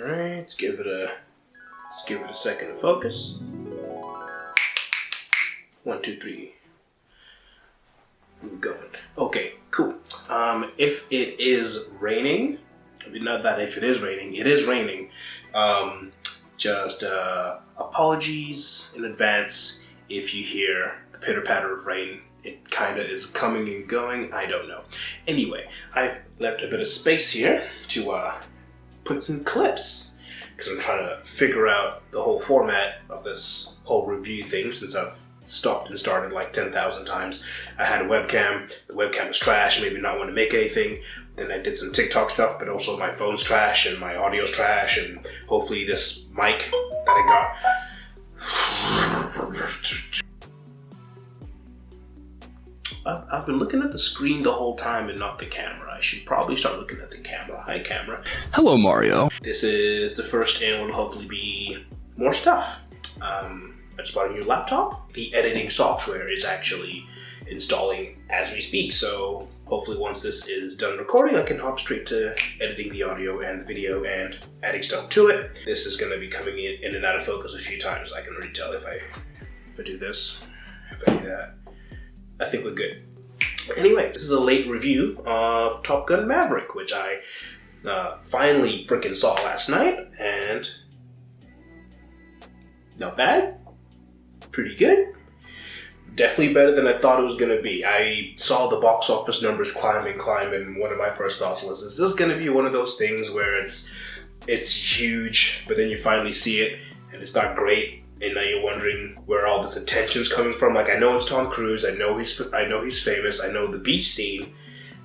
All right, let's give it a second to focus. 1, 2, 3. We're going. Okay, cool. If it is raining, not that if it is raining, it is raining. Just apologies in advance if you hear the pitter-patter of rain. It kind of is coming and going. I don't know. Anyway, I've left a bit of space here to put some clips because I'm trying to figure out the whole format of this whole review thing since I've stopped and started like 10,000 times. I had a webcam. The webcam was trash, maybe not want to make anything. Then I did some TikTok stuff, but also my phone's trash and my audio's trash, and hopefully this mic that I got. I've been looking at the screen the whole time and not the camera. I should probably start looking at the camera. Hi, camera. Hello, Mario. This is the first and will hopefully be more stuff. I just bought a new laptop. The editing software is actually installing as we speak, so hopefully once this is done recording, I can hop straight to editing the audio and the video and adding stuff to it. This is going to be coming in and out of focus a few times. I can already tell if I do this, if I do that. I think we're good. Anyway, this is a late review of Top Gun Maverick, which I finally freaking saw last night, and not bad. Pretty good. Definitely better than I thought it was going to be. I saw the box office numbers climb, and one of my first thoughts was, is this going to be one of those things where it's huge, but then you finally see it, and it's not great, and now you're wondering where all this attention's coming from? Like, I know it's Tom Cruise, I know he's famous, I know the beach scene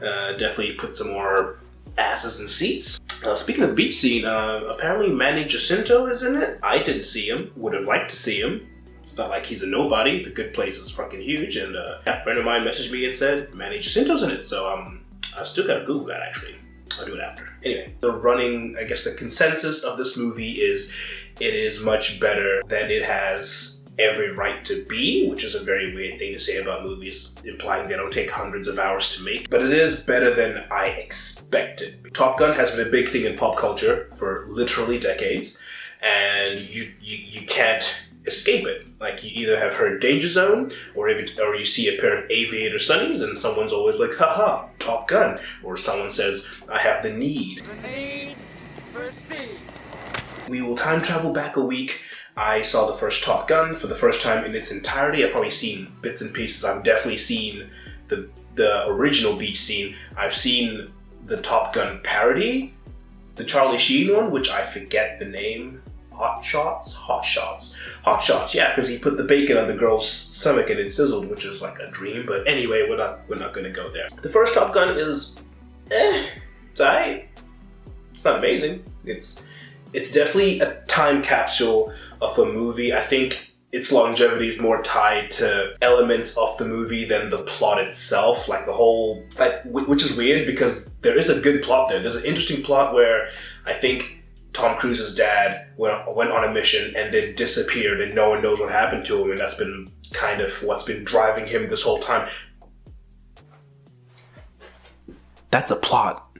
definitely put some more asses in seats. Speaking of the beach scene, apparently Manny Jacinto is in it. I didn't see him, would have liked to see him. It's not like he's a nobody. The Good Place is fucking huge, and a friend of mine messaged me and said Manny Jacinto's in it, so I still gotta Google that actually. I'll do it after. Anyway, the consensus of this movie is it is much better than it has every right to be, which is a very weird thing to say about movies, implying they don't take hundreds of hours to make, but it is better than I expected. Top Gun has been a big thing in pop culture for literally decades, and you can't escape it. Like, you either have heard Danger Zone, or you see a pair of aviator sunnies and someone's always like, haha, Top Gun. Or someone says, I have the need. The need for speed. We will time travel back a week. I saw the first Top Gun for the first time in its entirety. I've probably seen bits and pieces. I've definitely seen the original beach scene. I've seen the Top Gun parody, the Charlie Sheen one, which I forget the name. Hot Shots, yeah, because he put the bacon on the girl's stomach and it sizzled, which is like a dream. But anyway, we're not going to go there. The first Top Gun is, it's alright. It's not amazing. It's definitely a time capsule of a movie. I think its longevity is more tied to elements of the movie than the plot itself. Like the whole, which is weird because there is a good plot there. There's an interesting plot where I think Tom Cruise's dad went on a mission and then disappeared, and no one knows what happened to him, and that's been kind of what's been driving him this whole time. That's a plot.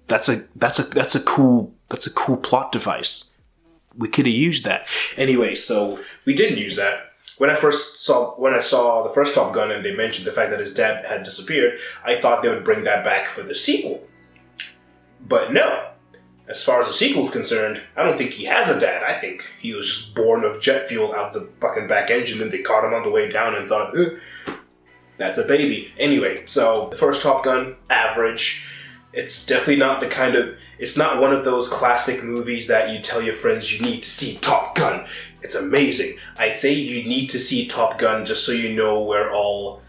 That's a cool plot device. We could have used that. Anyway, so we didn't use that. When I saw the first Top Gun and they mentioned the fact that his dad had disappeared, I thought they would bring that back for the sequel. But no. As far as the sequel's concerned, I don't think he has a dad. I think he was just born of jet fuel out the fucking back engine, and they caught him on the way down and thought, that's a baby. Anyway, so the first Top Gun, average. It's definitely not it's not one of those classic movies that you tell your friends you need to see Top Gun. It's amazing. I say you need to see Top Gun just so you know where all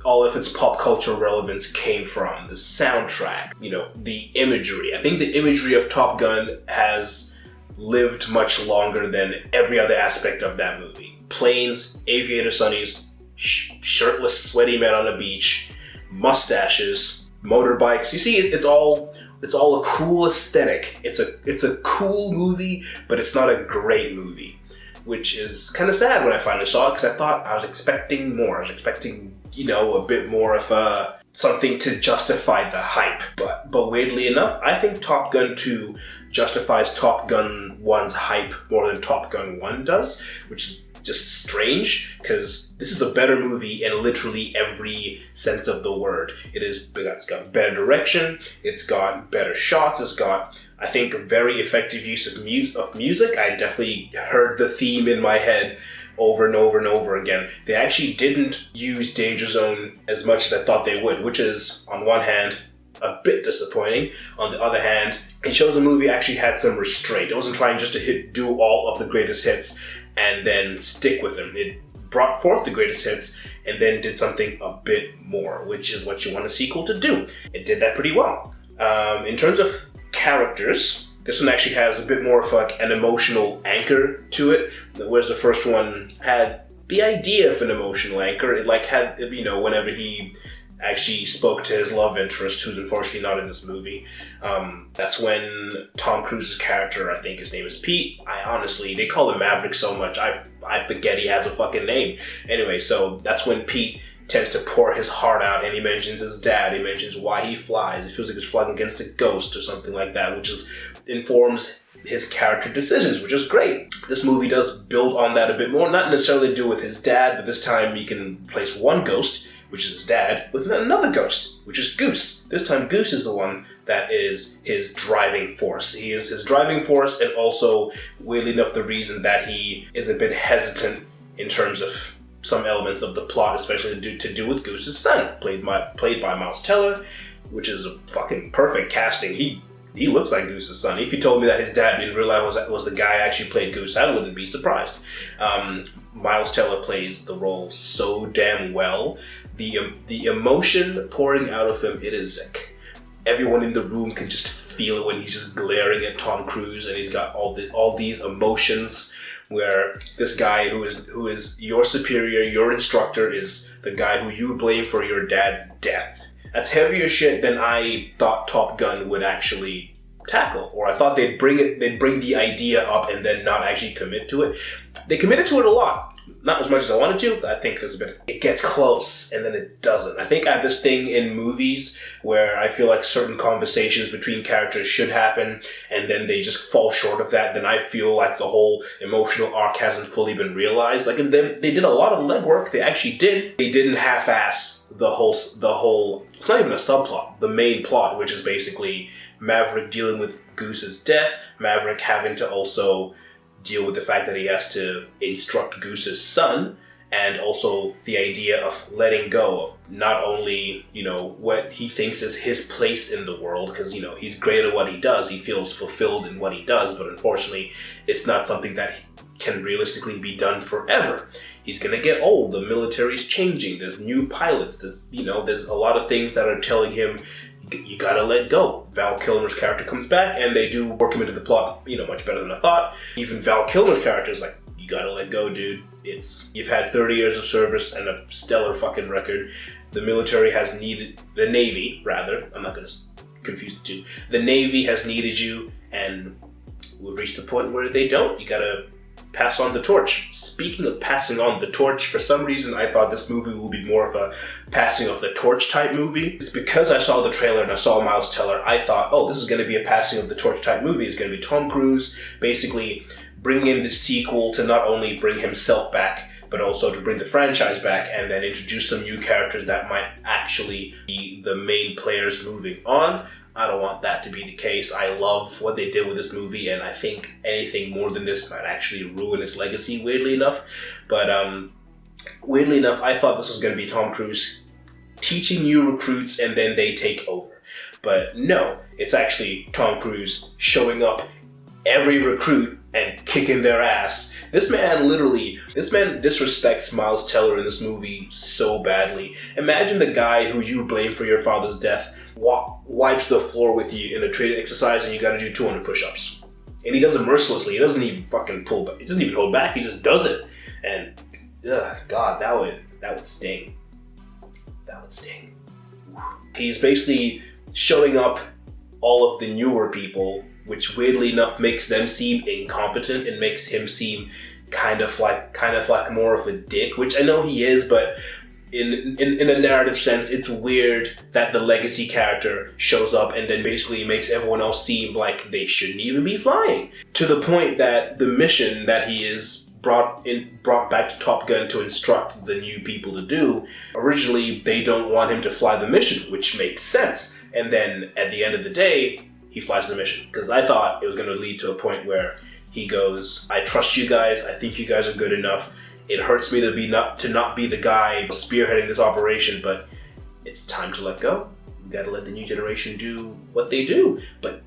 of its pop culture relevance came from. The soundtrack, the imagery. I think the imagery of Top Gun has lived much longer than every other aspect of that movie. Planes, aviator sunnies, shirtless, sweaty men on a beach, mustaches, motorbikes. You see, it's all a cool aesthetic. It's a cool movie, but it's not a great movie, which is kind of sad when I finally saw it, because I thought I was expecting more. I was expecting a bit more of a something to justify the hype. But weirdly enough, I think Top Gun 2 justifies Top Gun 1's hype more than Top Gun 1 does, which is just strange, because this is a better movie in literally every sense of the word. It's got better direction, it's got better shots, it's got, I think, a very effective use of music. I definitely heard the theme in my head over and over and over again. They actually didn't use Danger Zone as much as I thought they would, which is, on one hand, a bit disappointing. On the other hand, it shows the movie actually had some restraint. It wasn't trying just to do all of the greatest hits and then stick with them. It brought forth the greatest hits and then did something a bit more, which is what you want a sequel to do. It did that pretty well. In terms of characters, this one actually has a bit more of like an emotional anchor to it, whereas the first one had the idea of an emotional anchor. It like had, whenever he actually spoke to his love interest, who's unfortunately not in this movie. That's when Tom Cruise's character, I think his name is Pete. They call him Maverick so much, I forget he has a fucking name. Anyway, so that's when Pete tends to pour his heart out, and he mentions his dad, he mentions why he flies. It feels like he's flying against a ghost or something like that, which informs his character decisions, which is great. This movie does build on that a bit more, not necessarily do with his dad, but this time you can replace one ghost, which is his dad, with another ghost, which is Goose. This time Goose is the one that is his driving force. He is his driving force, and also, weirdly enough, the reason that he is a bit hesitant in terms of some elements of the plot, especially to do with Goose's son, played by Miles Teller, which is a fucking perfect casting. He looks like Goose's son. If you told me that his dad in real life was the guy who actually played Goose, I wouldn't be surprised. Miles Teller plays the role so damn well. The emotion pouring out of him, it is like everyone in the room can just feel it when he's just glaring at Tom Cruise, and he's got all these emotions where this guy who is your superior, your instructor, is the guy who you blame for your dad's death. That's heavier shit than I thought Top Gun would actually tackle, or I thought they'd bring the idea up and then not actually commit to it. They committed to it a lot. Not as much as I wanted to. I think it gets close and then it doesn't. I think I have this thing in movies where I feel like certain conversations between characters should happen and then they just fall short of that. Then I feel like the whole emotional arc hasn't fully been realized. Like, they did a lot of legwork. They actually did. They didn't half-ass the whole, it's not even a subplot, the main plot, which is basically Maverick dealing with Goose's death, Maverick having to also deal with the fact that he has to instruct Goose's son, and also the idea of letting go of not only, what he thinks is his place in the world, because, he's great at what he does, he feels fulfilled in what he does, but unfortunately, it's not something that can realistically be done forever. He's gonna get old, the military's changing, there's new pilots, there's a lot of things that are telling him, you gotta let go. Val Kilmer's character comes back, and they do work him into the plot, much better than I thought. Even Val Kilmer's character is like, you gotta let go, dude. You've had 30 years of service and a stellar fucking record. The Navy, rather, I'm not gonna confuse the two. The Navy has needed you, and we've reached the point where they don't. You gotta pass on the torch. Speaking of passing on the torch, for some reason I thought this movie will be more of a passing of the torch type movie. It's because I saw the trailer and I saw Miles Teller, I thought, this is going to be a passing of the torch type movie. It's going to be Tom Cruise basically bringing in the sequel to not only bring himself back, but also to bring the franchise back and then introduce some new characters that might actually be the main players moving on. I don't want that to be the case. I love what they did with this movie, and I think anything more than this might actually ruin its legacy, weirdly enough. But weirdly enough, I thought this was going to be Tom Cruise teaching new recruits and then they take over. But no, it's actually Tom Cruise showing up every recruit and kicking their ass. This man disrespects Miles Teller in this movie so badly. Imagine the guy who you blame for your father's death wipes the floor with you in a training exercise and you gotta do 200 push-ups. And he does it mercilessly. He doesn't even fucking pull back. He doesn't even hold back. He just does it. And, God, that would sting. That would sting. He's basically showing up all of the newer people, which weirdly enough makes them seem incompetent and makes him seem kind of like more of a dick, which I know he is, but in a narrative sense, it's weird that the legacy character shows up and then basically makes everyone else seem like they shouldn't even be flying. To the point that the mission that he is brought back to Top Gun to instruct the new people to do, originally they don't want him to fly the mission, which makes sense. And then at the end of the day, he flies the mission. Because I thought it was going to lead to a point where he goes, I trust you guys, I think you guys are good enough. It hurts me to not be the guy spearheading this operation, but it's time to let go. You gotta let the new generation do what they do. But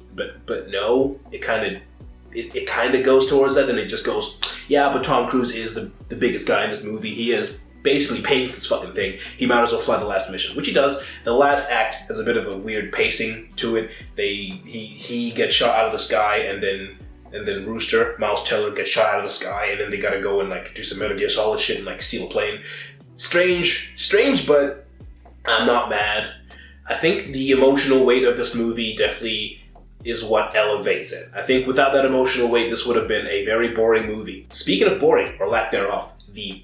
no, it kind of goes towards that, and it just goes, yeah, but Tom Cruise is the biggest guy in this movie. He is basically paying for this fucking thing. He might as well fly the last mission, which he does. The last act has a bit of a weird pacing to it. He gets shot out of the sky, and then Rooster, Miles Teller, gets shot out of the sky, and then they gotta go and like do some Metal Gear Solid shit and like steal a plane. Strange, but I'm not mad. I think the emotional weight of this movie definitely is what elevates it. I think without that emotional weight, this would have been a very boring movie. Speaking of boring, or lack thereof, the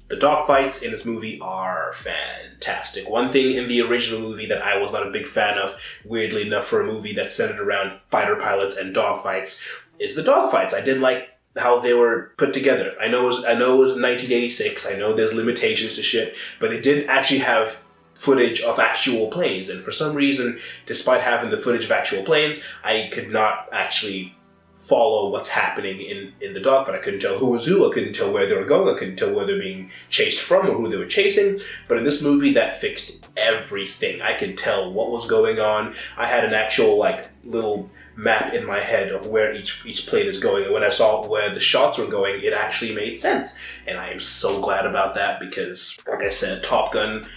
dogfights in this movie are fantastic. One thing in the original movie that I was not a big fan of, weirdly enough for a movie that's centered around fighter pilots and dogfights, is the dogfights. I didn't like how they were put together. I know it was 1986, I know there's limitations to shit, but they didn't actually have footage of actual planes, and for some reason, despite having the footage of actual planes, I could not actually follow what's happening in the dogfight. I couldn't tell who was who, I couldn't tell where they were going, I couldn't tell where they were being chased from or who they were chasing, but in this movie that fixed everything. I could tell what was going on. I had an actual like little map in my head of where each plane is going, and when I saw where the shots were going, it actually made sense, and I am so glad about that because, like I said, Top Gun,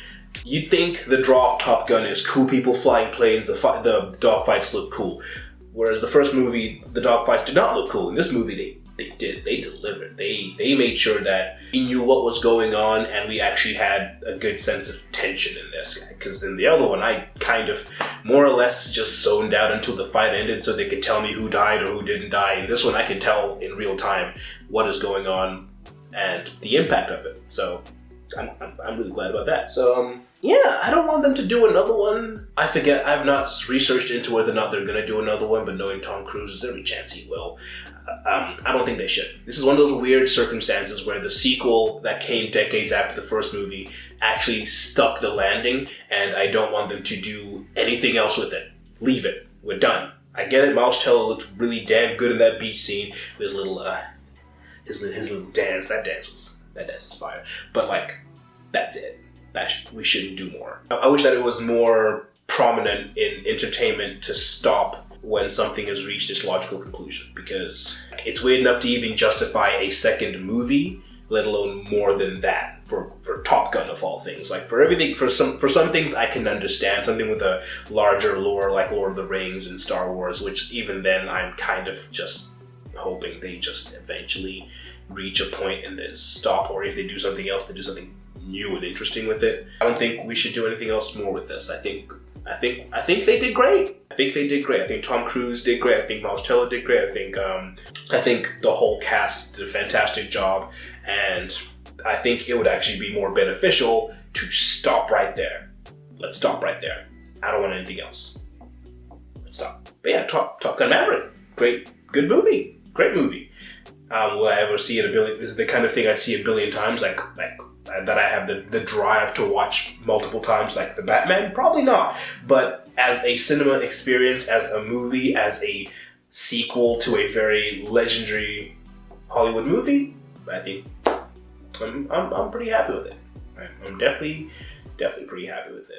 you'd think the draw of Top Gun is cool people flying planes, the dogfights look cool. Whereas the first movie, the dogfights did not look cool. In this movie, they delivered. They made sure that we knew what was going on and we actually had a good sense of tension in this. Because in the other one, I kind of more or less just zoned out until the fight ended so they could tell me who died or who didn't die. In this one, I can tell in real time what is going on and the impact of it. So I'm really glad about that. So, yeah, I don't want them to do another one. I forget, I've not researched into whether or not they're going to do another one, but knowing Tom Cruise, there's every chance he will. I don't think they should. This is one of those weird circumstances where the sequel that came decades after the first movie actually stuck the landing, and I don't want them to do anything else with it. Leave it. We're done. I get it, Miles Teller looked really damn good in that beach scene. His little, his little dance. That dance was fire. But like, that's it. We shouldn't do more. I wish that it was more prominent in entertainment to stop when something has reached its logical conclusion, because it's weird enough to even justify a second movie, let alone more than that for Top Gun of all things. Like for everything, for some things I can understand, something with a larger lore like Lord of the Rings and Star Wars, which even then I'm kind of just hoping they just eventually reach a point and then stop, or if they do something else, they do something new and interesting with it. I don't think we should do anything else more with this. I think they did great. I think Tom Cruise did great. I think Miles Teller did great. I think the whole cast did a fantastic job, and I think it would actually be more beneficial to stop right there. Let's stop right there. I don't want anything else. Let's stop. But yeah, Top Gun Maverick, good movie, great movie. Will I ever see it a billion? This is the kind of thing I see a billion times, like that I have the drive to watch multiple times, like the Batman? Probably not. But as a cinema experience, as a movie, as a sequel to a very legendary Hollywood movie, I think I'm pretty happy with it. I'm definitely pretty happy with it.